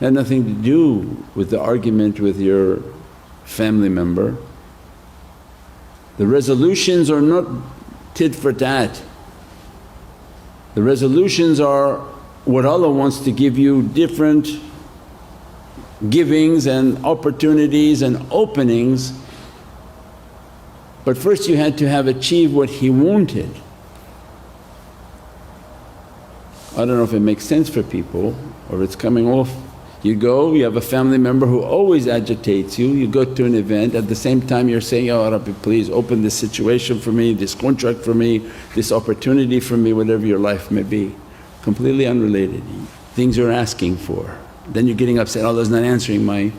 Had nothing to do with the argument with your family member. The resolutions are not tit for tat. The resolutions are what Allah wants to give you, different givings and opportunities and openings, but first you had to have achieved what He wanted. I don't know if it makes sense for people or it's coming off. You go, you have a family member who always agitates you, you go to an event, at the same time you're saying, Ya Rabbi please open this situation for me, this contract for me, this opportunity for me, whatever your life may be. Completely unrelated, things you're asking for. Then you're getting upset, Allah's not answering my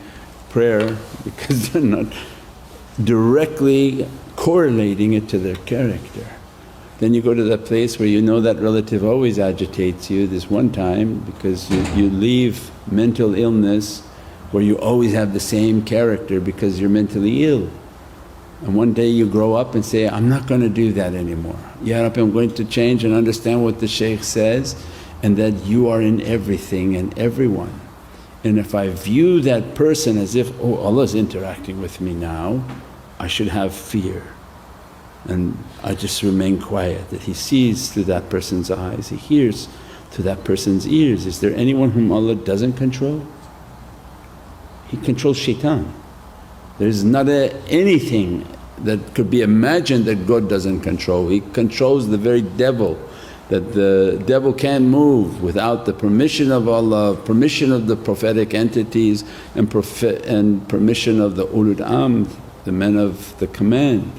prayer because they're not directly correlating it to their character. Then you go to that place where you know that relative always agitates you this one time because you leave mental illness where you always have the same character because you're mentally ill. And one day you grow up and say, I'm not going to do that anymore. Ya Rabbi, I'm going to change and understand what the shaykh says and that you are in everything and everyone. And if I view that person as if, oh Allah's interacting with me now, I should have fear. And I just remain quiet, that He sees through that person's eyes, He hears through that person's ears. Is there anyone whom Allah doesn't control? He controls shaitan. There's not anything that could be imagined that God doesn't control. He controls the very devil, that the devil can't move without the permission of Allah, permission of the prophetic entities and permission of the ulul amr, the men of the command.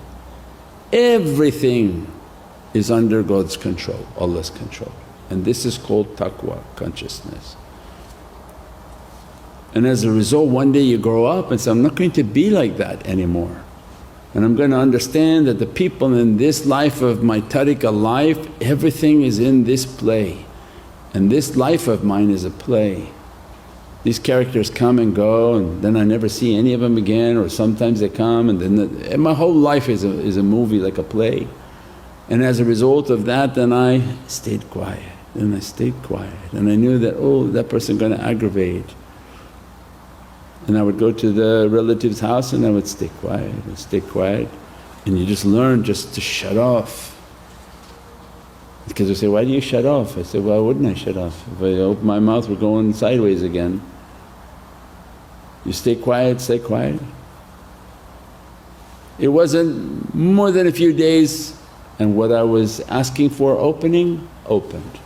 Everything is under God's control, Allah's control, and this is called taqwa, consciousness. And as a result one day you grow up and say, I'm not going to be like that anymore, and I'm going to understand that the people in this life of my tariqah life, everything is in this play, and this life of mine is a play. These characters come and go and then I never see any of them again, or sometimes they come and then and my whole life is a movie, like a play. And as a result of that then I stayed quiet, and I stayed quiet, and I knew that, oh that person going to aggravate. And I would go to the relative's house and I would stay quiet and stay quiet, and you just learn just to shut off. Because they say, why do you shut off? I said, why wouldn't I shut off? If I open my mouth we're going sideways again. You stay quiet, stay quiet. It wasn't more than a few days and what I was asking for opening, opened.